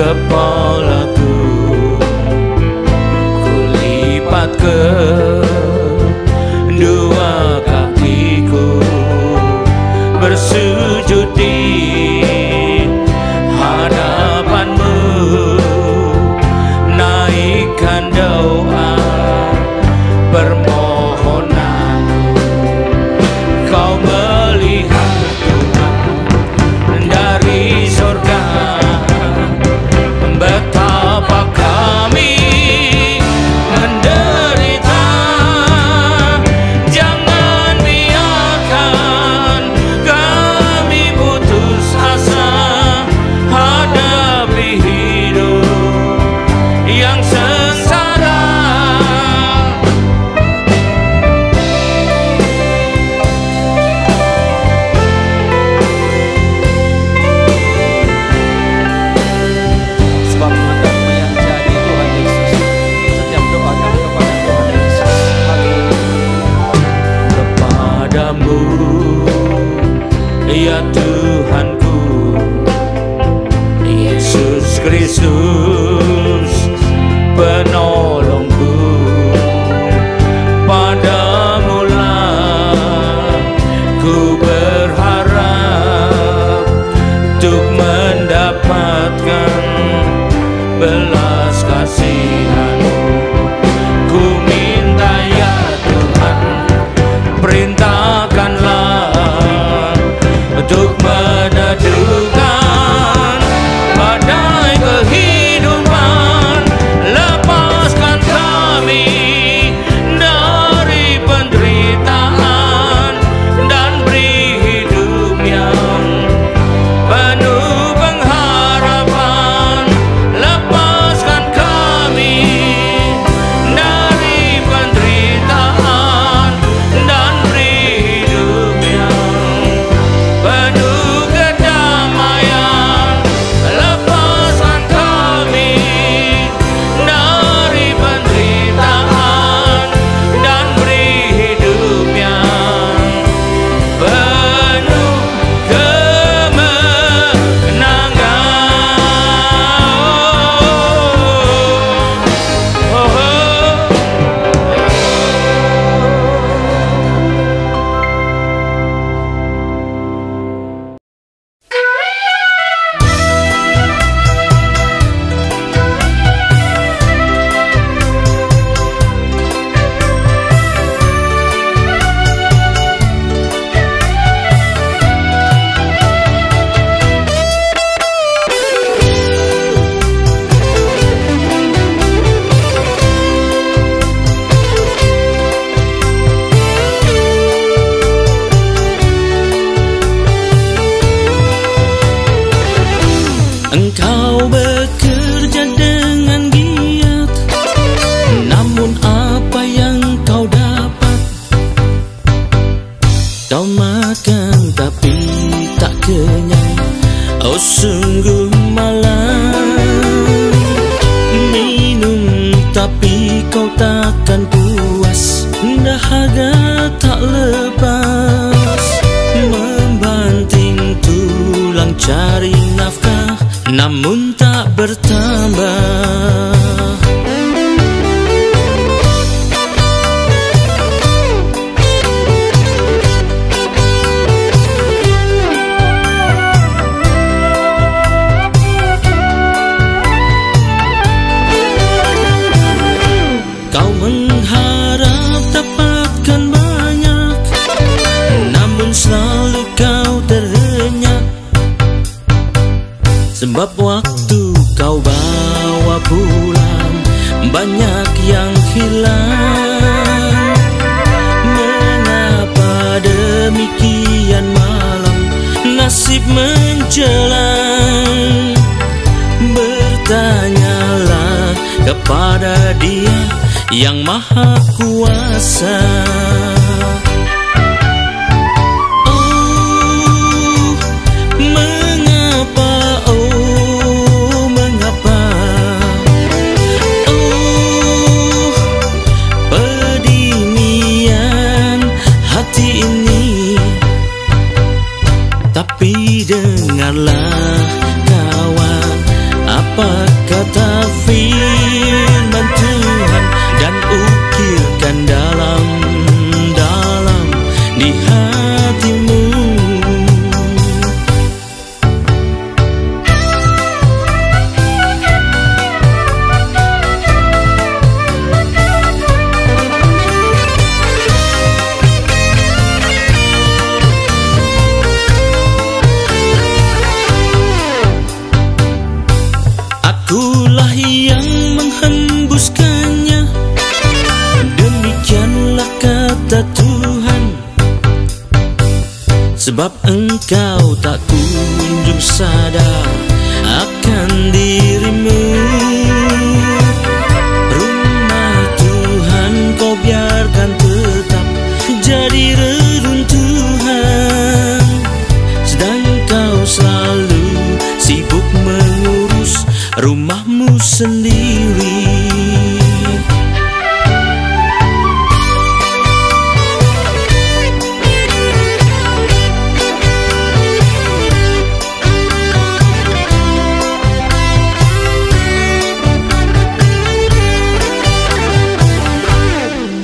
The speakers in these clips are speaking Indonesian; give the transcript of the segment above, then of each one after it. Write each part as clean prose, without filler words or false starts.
kepalaku, kulipat kedua kakiku, bersujud di hadapanmu, naikkan doa permohonanku. Kau melihat Tuhan dari surga, betapa kami menderita. Jangan biarkan kami putus asa hadapi hidup yang sengsara. Sebab mengetahui yang jadi Tuhan Yesus, setiap doa kami kepada Tuhan Yesus. Kepadamu, ya Tuhanku, Yesus Kristus penolongku, padamulah ku berharap untuk mendapatkan belas kasihan-Mu. Ku minta ya Tuhan, perintahkanlah untuk meneduhkan badai kehidupan. Lepaskan kami dari penderitaan dan beri hidup yang penuh pengharapan. Lepaskan kami dari penderitaan dan beri hidup yang penuh kedamaian. Lepaskan kami dari penderitaan dan beri hidup yang penuh Engkau bekerja dengan giat, namun apa yang kau dapat? Kau makan tapi tak kenyang, oh sungguh malang. Minum tapi kau takkan puas, dahaga tak lepas. Membanting tulang cari nafkah, namun tak bertambah. Kau mengharap dapatkan banyak, namun selalu kau terhenyak. Sebab waktu kau bawa pulang, banyak yang hilang. Mengapa demikian malam nasib menjelang? Bertanyalah kepada Dia yang Maha Kuasa. Tapi dengarlah kawan, apa sebab engkau tak kunjung sadar akan dirimu. Rumah Tuhan kau biarkan tetap jadi reruntuhan, sedang kau selalu sibuk mengurus rumahmu sendiri.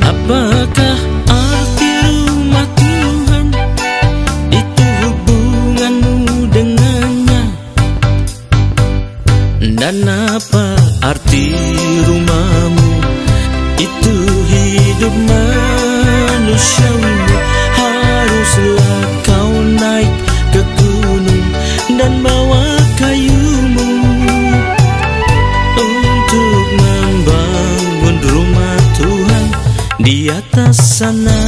Apakah arti rumah Tuhan? Itu hubunganmu dengannya. Dan apa arti rumahmu? Itu hidup manusiawimu. Haruslah kau naik ke gunung dan bawa kayumu untuk membangun rumah Tuhan di atas sana.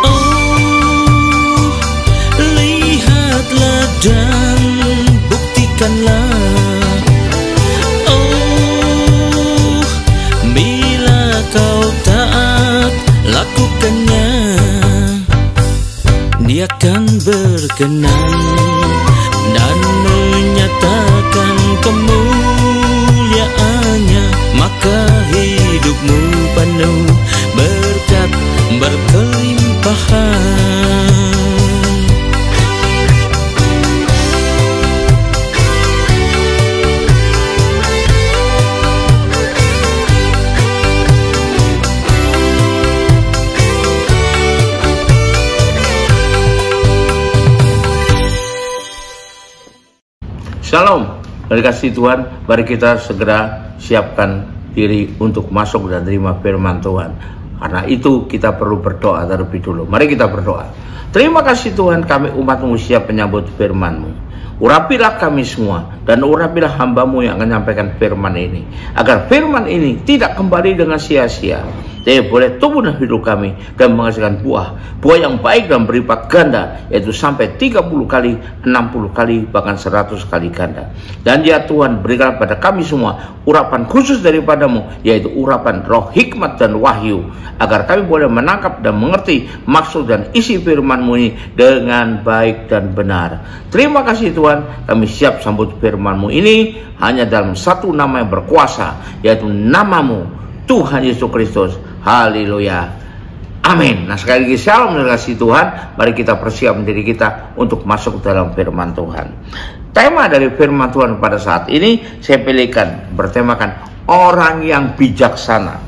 Oh, lihatlah dan buktikanlah. Oh, bila kau taat lakukannya, Dia akan berkenan dan menyatakan kemuliaannya. Maka hidupmu penuh berkat berkelimpahan. Shalom, berkasih Tuhan, mari kita segera siapkan diri untuk masuk dan terima firman Tuhan. Karena itu kita perlu berdoa terlebih dulu. Mari kita berdoa. Terima kasih Tuhan, kami umat-Mu siap menyambut firman-Mu. Urapilah kami semua dan urapilah hamba-Mu yang akan menyampaikan firman ini, agar firman ini tidak kembali dengan sia-sia, tapi boleh tumbuh dalam hidup kami dan menghasilkan buah yang baik dan berlipat ganda, yaitu sampai 30 kali, 60 kali, bahkan 100 kali ganda. Dan ya Tuhan, berikan pada kami semua urapan khusus daripada-Mu, yaitu urapan roh hikmat dan wahyu, agar kami boleh menangkap dan mengerti maksud dan isi firman-Mu ini dengan baik dan benar. Terima kasih Tuhan, kami siap sambut firman-Mu ini hanya dalam satu nama yang berkuasa, yaitu nama-Mu, Tuhan Yesus Kristus. Haleluya, amin. Nah, sekali lagi shalom dan kasih Tuhan. Mari kita persiapkan diri kita untuk masuk dalam firman Tuhan. Tema dari firman Tuhan pada saat ini saya pilihkan bertemakan orang yang bijaksana.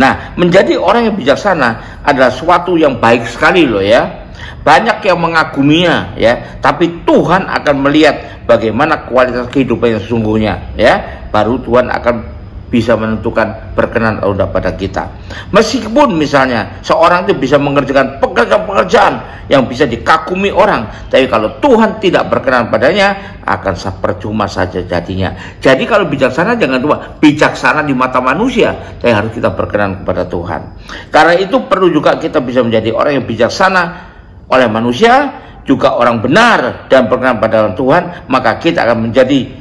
Nah, menjadi orang yang bijaksana adalah suatu yang baik sekali loh ya. Banyak yang mengaguminya ya, tapi Tuhan akan melihat bagaimana kualitas kehidupan yang sesungguhnya ya. Baru Tuhan akan bisa menentukan berkenan atau tidak pada kita. Meskipun misalnya seorang itu bisa mengerjakan pekerjaan yang bisa dikagumi orang, tapi kalau Tuhan tidak berkenan padanya, akan percuma saja jadinya. Jadi kalau bijaksana jangan lupa, bijaksana di mata manusia, tapi harus kita berkenan kepada Tuhan. Karena itu perlu juga kita bisa menjadi orang yang bijaksana oleh manusia, juga orang benar dan berkenan pada Tuhan, maka kita akan menjadi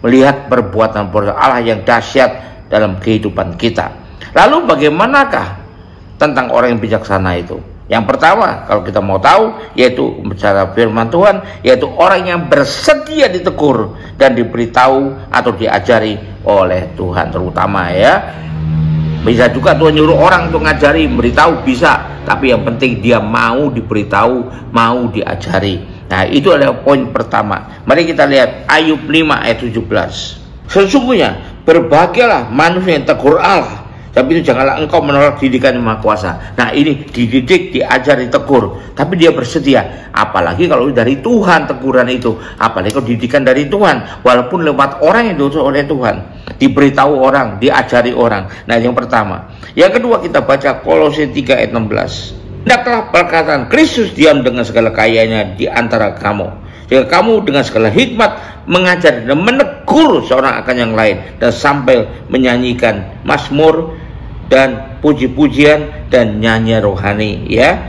melihat perbuatan Allah yang dahsyat dalam kehidupan kita. Lalu bagaimanakah tentang orang yang bijaksana itu? Yang pertama, kalau kita mau tahu, yaitu bicara firman Tuhan, yaitu orang yang bersedia ditegur dan diberitahu atau diajari oleh Tuhan, terutama ya. Bisa juga Tuhan nyuruh orang untuk ngajari, beritahu bisa, tapi yang penting dia mau diberitahu, mau diajari. Nah, itu adalah poin pertama. Mari kita lihat Ayub 5 ayat 17. Sesungguhnya berbahagialah manusia yang tegur Allah, tapi itu janganlah engkau menolak didikan yang Maha Kuasa. Nah, ini dididik, diajar, ditegur, tapi dia bersedia. Apalagi kalau dari Tuhan teguran itu, apalagi kalau didikan dari Tuhan, walaupun lewat orang yang diutus oleh Tuhan, diberitahu orang, diajari orang. Nah, yang pertama. Yang kedua, kita baca Kolose 3 ayat 16. Hendaklah perkataan Kristus diam dengan segala kayaannya di antara kamu, jika kamu dengan segala hikmat mengajar dan menegur seorang akan yang lain, dan sambil menyanyikan mazmur dan puji-pujian dan nyanyian rohani, ya.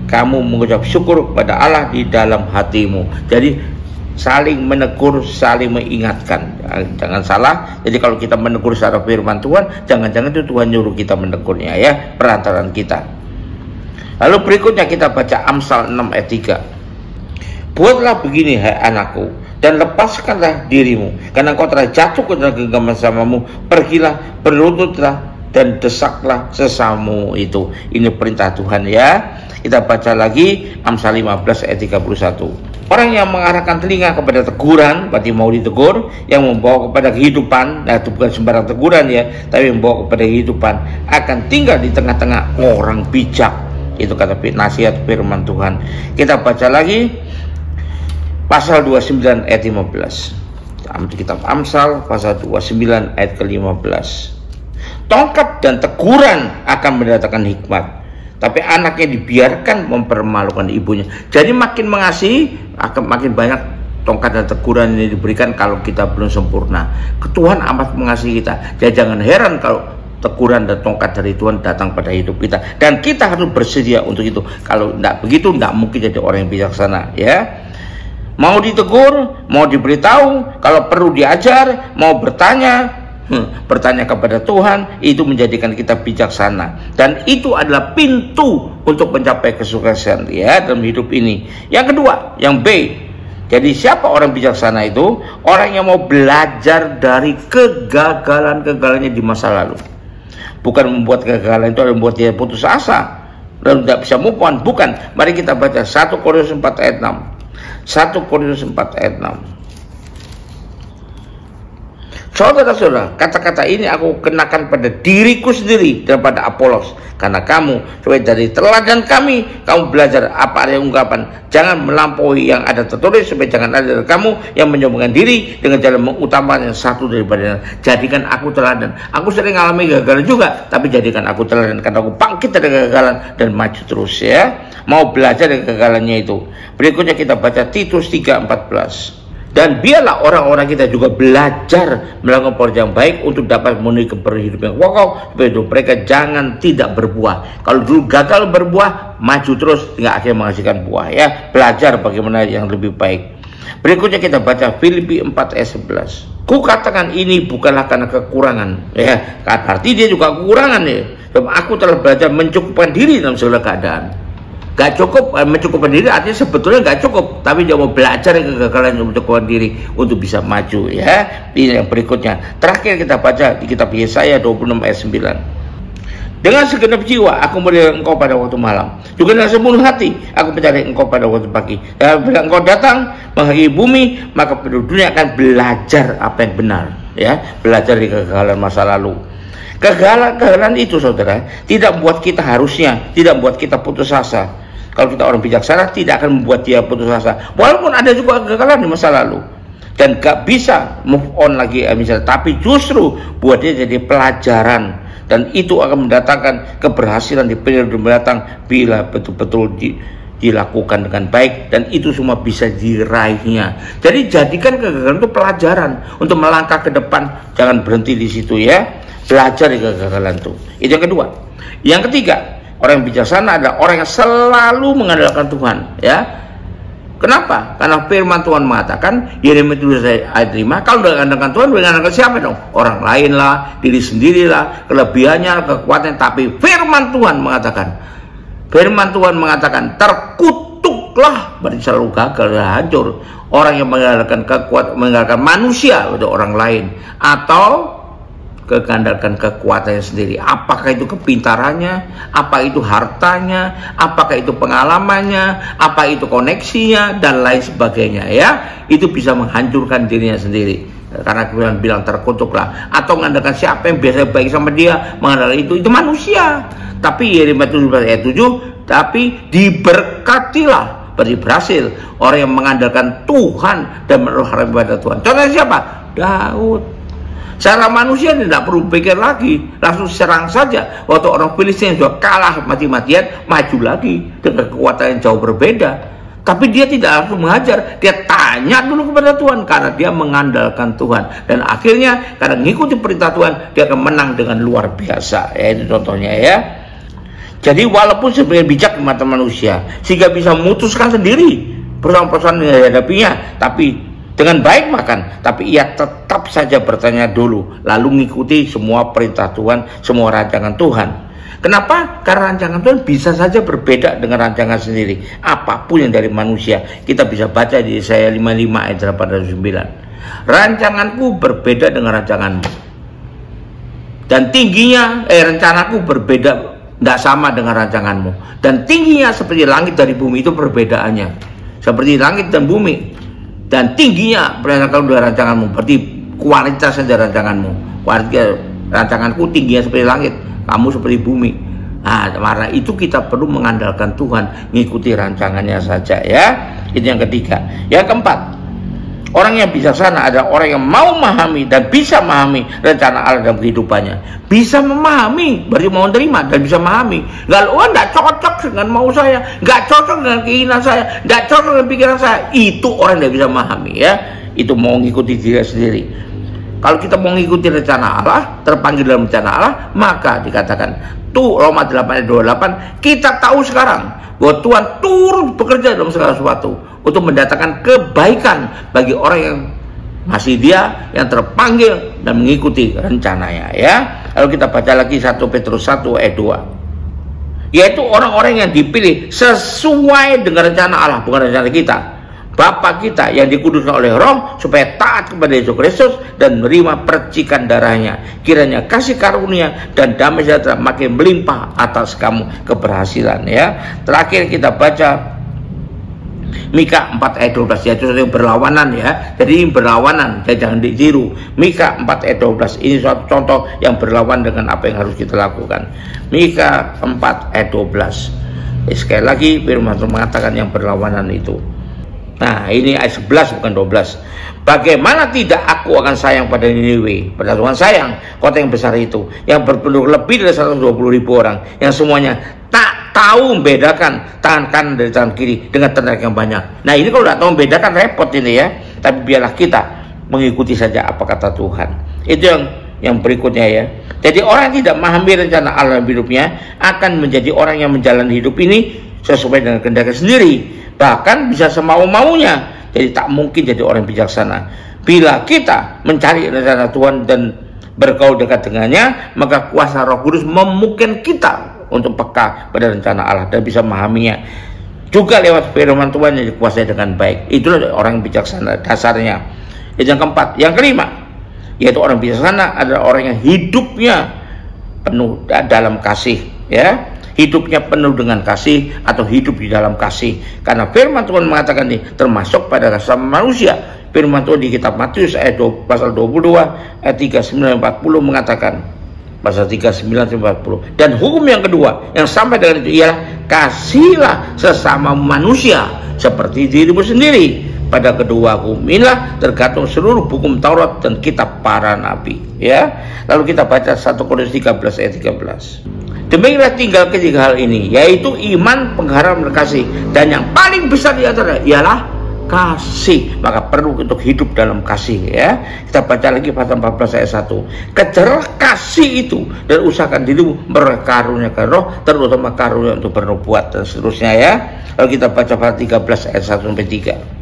Kamu mengucap syukur kepada Allah di dalam hatimu. Jadi saling menegur, saling mengingatkan. Jangan salah. Jadi kalau kita menegur secara firman Tuhan, jangan-jangan itu Tuhan nyuruh kita menegurnya, ya, perantaraan kita. Lalu berikutnya kita baca Amsal 6 ayat 3. Buatlah begini, hai anakku, dan lepaskanlah dirimu, karena engkau telah jatuh ke dalam genggaman samamu. Pergilah, berlututlah, dan desaklah sesamamu itu. Ini perintah Tuhan, ya. Kita baca lagi Amsal 15 ayat 31. Orang yang mengarahkan telinga kepada teguran, berarti mau ditegur, yang membawa kepada kehidupan, nah itu bukan sembarang teguran, ya, tapi membawa kepada kehidupan, akan tinggal di tengah-tengah orang bijak. Itu kata nasihat firman Tuhan. Kita baca lagi pasal 29 ayat 15. Kitab Amsal pasal 29 ayat ke-15. Tongkat dan teguran akan mendatangkan hikmat, tapi anaknya dibiarkan mempermalukan ibunya. Jadi makin mengasihi, akan makin banyak tongkat dan teguran ini diberikan kalau kita belum sempurna. Tuhan amat mengasihi kita. Jadi jangan heran kalau teguran dan tongkat dari Tuhan datang pada hidup kita. Dan kita harus bersedia untuk itu. Kalau tidak begitu, tidak mungkin jadi orang yang bijaksana, ya. Mau ditegur, mau diberitahu, kalau perlu diajar, mau bertanya, bertanya kepada Tuhan, itu menjadikan kita bijaksana, dan itu adalah pintu untuk mencapai kesuksesan, ya, dalam hidup ini. Yang kedua, yang B, jadi siapa orang bijaksana itu? Orang yang mau belajar dari kegagalan-kegagalannya di masa lalu. Bukan membuat kegagalan itu membuat dia putus asa dan tidak bisa move on, bukan. Mari kita baca 1 Korintus 4 ayat 6. 1 Korintus 4 ayat 6. Saudara-saudara, kata-kata ini aku kenakan pada diriku sendiri dan pada Apolos, karena kamu, supaya dari teladan kami, kamu belajar apa ada ungkapan. Jangan melampaui yang ada tertulis, supaya jangan ada dari kamu yang menyombongkan diri dengan jalan mengutamakan yang satu daripada yang lain. Jadikan aku teladan. Aku sering mengalami kegagalan juga, tapi jadikan aku teladan, karena aku bangkit dari kegagalan dan maju terus, ya. Mau belajar dari kegagalannya itu. Berikutnya kita baca Titus 3:14. Dan biarlah orang-orang kita juga belajar melakukan pekerjaan baik untuk dapat memenuhi kehidupan yang kokoh, supaya hidup mereka jangan tidak berbuah. Kalau dulu gagal berbuah, maju terus hingga akhirnya menghasilkan buah, ya. Belajar bagaimana yang lebih baik. Berikutnya kita baca Filipi 4 ayat 11. Ku katakan ini bukanlah karena kekurangan, ya. Arti dia juga kekurangan, ya. Sebab aku telah belajar mencukupkan diri dalam segala keadaan. Gak cukup, mencukupkan diri artinya sebetulnya gak cukup, tapi dia mau belajar kegagalan untuk mencukupkan diri untuk bisa maju, ya. Ini yang berikutnya. Terakhir kita baca di kitab Yesaya 26 ayat 9. Dengan segenap jiwa aku mencari engkau pada waktu malam, juga dengan sepenuh hati aku mencari engkau pada waktu pagi. Dan bila engkau datang menghakimi bumi, maka penduduk dunia akan belajar apa yang benar, ya. Belajar dari kegagalan masa lalu. Kegagalan itu, saudara, tidak membuat kita harusnya, tidak membuat kita putus asa. Kalau kita orang bijaksana, tidak akan membuat dia putus asa. Walaupun ada juga kegagalan di masa lalu dan gak bisa move on lagi, misalnya, tapi justru buat dia jadi pelajaran, dan itu akan mendatangkan keberhasilan di periode mendatang bila betul-betul dilakukan dengan baik, dan itu semua bisa diraihnya. Jadi jadikan kegagalan itu pelajaran untuk melangkah ke depan, jangan berhenti di situ, ya. Belajar dari kegagalan itu. Itu yang kedua. Yang ketiga, orang yang bijaksana adalah orang yang selalu mengandalkan Tuhan, ya. Kenapa? Karena firman Tuhan mengatakan, Yeremia 7 ayat 5, kalau udah mengandalkan Tuhan, udah mengandalkan siapa dong? Orang lain lah, diri sendirilah, kelebihannya, kekuatan. Tapi firman Tuhan mengatakan, terkutuklah, berarti selalu gagal dan hancur, orang yang mengandalkan kekuatan, mengandalkan manusia atau orang lain, atau mengandalkan kekuatannya sendiri. Apakah itu kepintarannya, apa itu hartanya, apakah itu pengalamannya, apa itu koneksinya, dan lain sebagainya, ya. Itu bisa menghancurkan dirinya sendiri. Karena Tuhan bilang terkutuklah. Atau mengandalkan siapa yang biasa baik sama dia, mengandalkan itu manusia. Tapi Yeremia 17 ayat 7, tapi diberkatilah, berarti berhasil orang yang mengandalkan Tuhan dan berharap pada Tuhan. Contohnya siapa? Daud. Secara manusia tidak perlu pikir lagi, langsung serang saja. Waktu orang Filistin sudah kalah mati-matian, maju lagi dengan kekuatan yang jauh berbeda. Tapi dia tidak langsung mengajar, dia tanya dulu kepada Tuhan karena dia mengandalkan Tuhan. Dan akhirnya karena mengikuti perintah Tuhan, dia akan menang dengan luar biasa. Ya, itu contohnya ya. Jadi walaupun sebenarnya bijak di mata manusia, sehingga bisa memutuskan sendiri persoalan-persoalan yang dihadapinya, tapi dengan baik makan, tapi ia tetap saja bertanya dulu, lalu mengikuti semua perintah Tuhan, semua rancangan Tuhan. Kenapa? Karena rancangan Tuhan bisa saja berbeda dengan rancangan sendiri. Apapun yang dari manusia, kita bisa baca di Yesaya 55 ayat 8-9. Rancanganku berbeda dengan rancanganmu, dan tingginya rencanaku berbeda, tidak sama dengan rancanganmu, dan tingginya seperti langit dari bumi. Itu perbedaannya, seperti langit dan bumi. Dan tingginya berdasarkan dari rancanganmu, berarti kualitasnya dari rancanganmu. Kualitas rancanganku tingginya seperti langit, kamu seperti bumi. Nah, karena itu kita perlu mengandalkan Tuhan, mengikuti rancangannya saja ya. Itu yang ketiga. Yang keempat, orang yang bijaksana adalah orang yang mau memahami dan bisa memahami rencana Allah dalam kehidupannya. Bisa memahami, berarti mau menerima dan bisa memahami. Nggak cocok dengan mau saya, nggak cocok dengan keinginan saya, nggak cocok dengan pikiran saya. Itu orang yang bisa memahami ya. Itu mau mengikuti diri sendiri. Kalau kita mau mengikuti rencana Allah, terpanggil dalam rencana Allah, maka dikatakan tuh Roma 8:28, kita tahu sekarang bahwa Tuhan turut bekerja dalam segala sesuatu untuk mendatangkan kebaikan bagi orang yang masih dia yang terpanggil dan mengikuti rencananya ya. Lalu kita baca lagi 1 Petrus 1 ayat 2, yaitu orang-orang yang dipilih sesuai dengan rencana Allah, bukan rencana kita, Bapa kita yang dikuduskan oleh Roh, supaya taat kepada Yesus Kristus dan menerima percikan darahnya. Kiranya kasih karunia dan damai sejahtera makin melimpah atas kamu keberhasilan ya. Terakhir kita baca Mika 4 ayat 12, yaitu yang berlawanan ya. Jadi ini berlawanan, jangan ditiru. Mika 4 ayat 12 ini suatu contoh yang berlawan dengan apa yang harus kita lakukan. Mika 4 ayat 12. Sekali lagi firman Tuhan mengatakan yang berlawanan itu. Nah, ini ayat 11 bukan 12. Bagaimana tidak aku akan sayang pada Niniwe, pada Tuhan sayang kota yang besar itu, yang berpenduduk lebih dari 120.000 orang, yang semuanya tak tahu membedakan tangan kanan dari tangan kiri dengan tenaga yang banyak. Nah, ini kalau tidak tahu membedakan repot ini ya. Tapi biarlah kita mengikuti saja apa kata Tuhan. Itu yang berikutnya ya. Jadi orang yang tidak memahami rencana Allah dalam hidupnya akan menjadi orang yang menjalani hidup ini sesuai dengan kehendaknya sendiri, bahkan bisa semau-maunya. Jadi tak mungkin jadi orang bijaksana. Bila kita mencari rencana Tuhan dan bergaul dekat dengannya, maka kuasa Roh Kudus memungkinkan kita untuk peka pada rencana Allah dan bisa memahaminya. Juga lewat firman Tuhan yang dikuasai dengan baik. Itulah orang bijaksana dasarnya. Yang keempat, yang kelima, yaitu orang bijaksana adalah orang yang hidupnya penuh dalam kasih ya. Hidupnya penuh dengan kasih atau hidup di dalam kasih. Karena firman Tuhan mengatakan ini termasuk pada sesama manusia. Firman Tuhan di kitab Matius ayat pasal 22 ayat 39-40 mengatakan, pasal 39-40, dan hukum yang kedua yang sampai dengan itu ialah kasihlah sesama manusia seperti dirimu sendiri. Pada kedua hukum inilah tergantung seluruh hukum Taurat dan kitab para nabi ya. Lalu kita baca 1 Korintus 13 ayat 13. Demikianlah tinggal ketiga hal ini, yaitu iman, pengharapan, dan kasih. Dan yang paling besar di antara ialah kasih. Maka perlu untuk hidup dalam kasih ya. Kita baca lagi pasal 14 ayat 1. Kejarlah kasih itu dan usahakan dirimu berkaruniakan roh, terutama karunia untuk bernubuat dan seterusnya ya. Lalu kita baca pasal 13 ayat 1-3.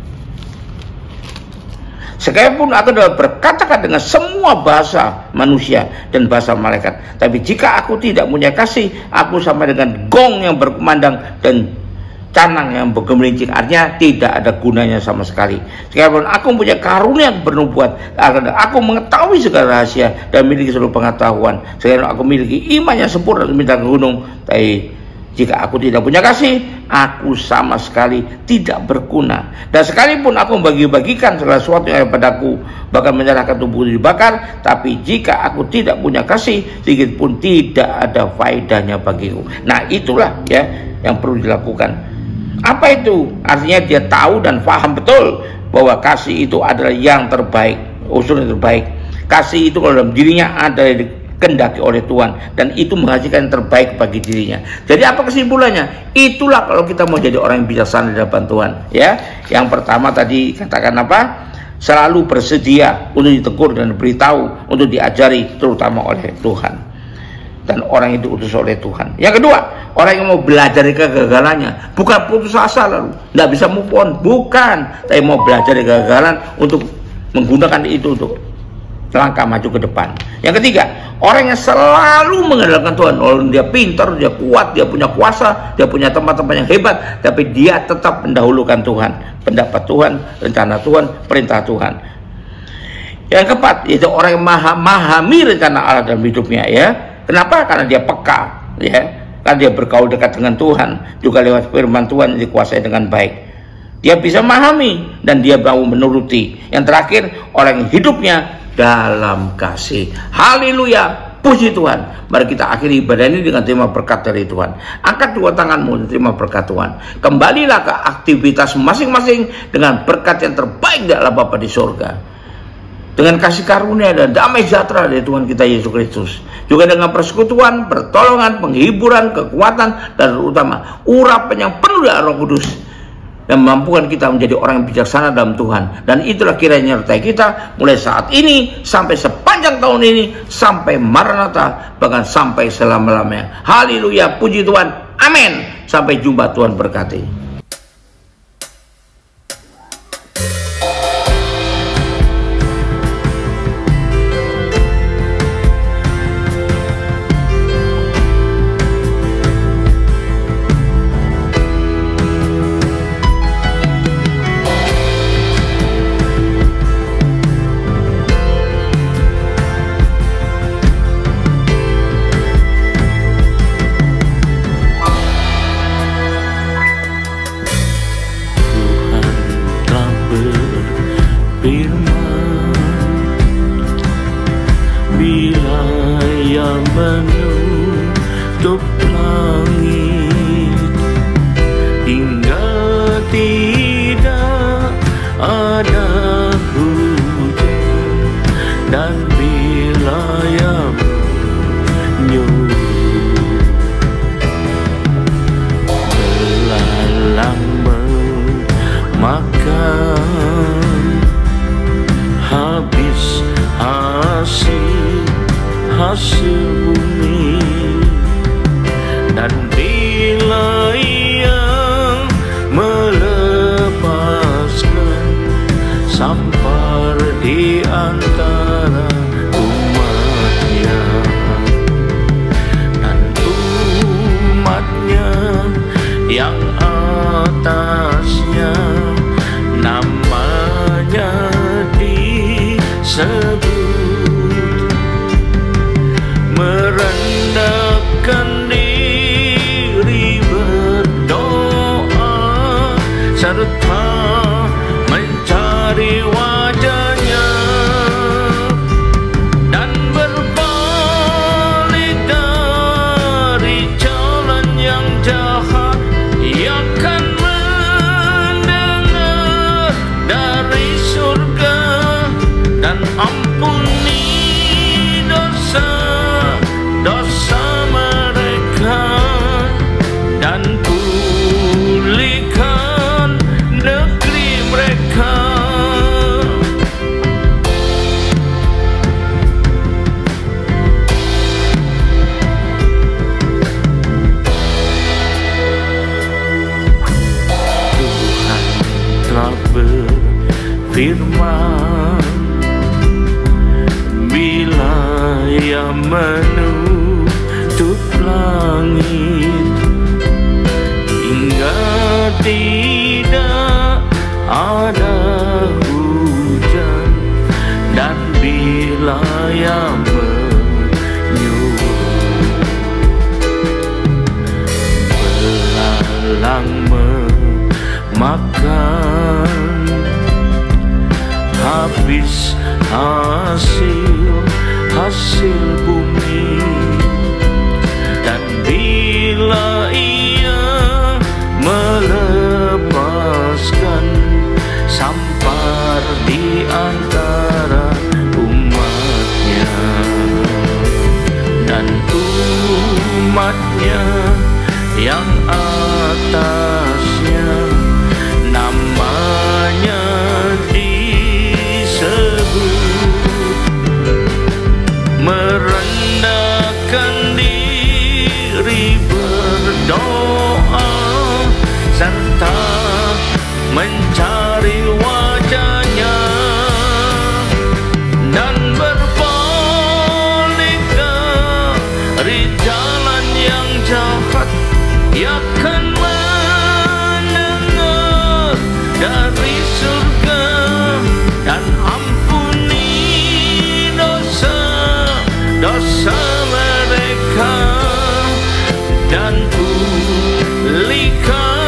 Sekalipun aku dapat berkata-kata dengan semua bahasa manusia dan bahasa malaikat, tapi jika aku tidak punya kasih, aku sama dengan gong yang berkumandang dan canang yang bergemelincing. Artinya tidak ada gunanya sama sekali. Sekalipun aku punya karunia bernubuat, aku mengetahui segala rahasia dan memiliki seluruh pengetahuan, sekalipun aku memiliki iman yang sempurna minta ke gunung, tapi jika aku tidak punya kasih, aku sama sekali tidak berguna. Dan sekalipun aku membagi-bagikan segala sesuatu yang ada padaku, bahkan menyerahkan tubuh dibakar, tapi jika aku tidak punya kasih, sedikit pun tidak ada faedahnya bagiku. Nah, itulah ya yang perlu dilakukan. Apa itu? Artinya dia tahu dan paham betul bahwa kasih itu adalah yang terbaik, usul yang terbaik. Kasih itu kalau dalam dirinya ada dikehendaki oleh Tuhan, dan itu menghasilkan yang terbaik bagi dirinya. Jadi apa kesimpulannya? Itulah kalau kita mau jadi orang yang bijaksana di hadapan Tuhan, ya. Yang pertama tadi katakan apa? Selalu bersedia untuk ditegur dan diberitahu, untuk diajari, terutama oleh Tuhan. Dan orang itu diutus oleh Tuhan. Yang kedua, orang yang mau belajar dari kegagalannya, bukan putus asa lalu nggak bisa move on, bukan, tapi mau belajar dari kegagalan untuk menggunakan itu untuk langkah maju ke depan. Yang ketiga, orang yang selalu mengandalkan Tuhan. Walaupun dia pintar, dia kuat, dia punya kuasa, dia punya tempat-tempat yang hebat, tapi dia tetap mendahulukan Tuhan, pendapat Tuhan, rencana Tuhan, perintah Tuhan. Yang keempat, yaitu orang yang memahami rencana Allah dalam hidupnya, ya. Kenapa? Karena dia peka, ya. Karena dia bergaul dekat dengan Tuhan, juga lewat firman Tuhan yang dikuasai dengan baik. Dia bisa memahami dan dia mau menuruti. Yang terakhir, orang yang hidupnya dalam kasih. Haleluya, puji Tuhan. Mari kita akhiri ibadah ini dengan terima berkat dari Tuhan. Angkat dua tanganmu dan terima berkat Tuhan. Kembalilah ke aktivitas masing-masing dengan berkat yang terbaik dari Allah Bapa di surga. Dengan kasih karunia dan damai sejahtera dari Tuhan kita Yesus Kristus, juga dengan persekutuan, pertolongan, penghiburan, kekuatan, dan terutama urapan yang penuh dengan Roh Kudus yang memampukan kita menjadi orang yang bijaksana dalam Tuhan. Dan itulah kiranya menyertai kita mulai saat ini sampai sepanjang tahun ini, sampai Maranatha, bahkan sampai selama-lamanya. Haleluya, puji Tuhan, amin. Sampai jumpa, Tuhan berkati. Menutup langit hingga tidak ada hujan, dan wilayah menyuruh belalang memakan habis hasil bumi, dan bila ia melepaskan sampar di antara umatnya, dan umatnya yang atasnya namanya disebut, merendahkan diri berdoa serta mencari wajahnya, dan berbalik dari jalan yang jahat. Ia akan mendengar dari surga dan ampuni dosa mereka, dan pulihkan negeri mereka. Tuhan telah berfirman, bila ia menutup langit hingga tidak ada hujan, dan bila ia menyuruh belalang memakan habis hasil bumi, dan bila ia melepaskan sampar di antara umatnya, umatnya yang atasnya namanya disebut, merendahkan diri berdoa serta mencari wajahnya dan berpaling dari jalan yang jahat. Ia akan mendengar dari surga dan ampuni dosa mereka dan pulihkan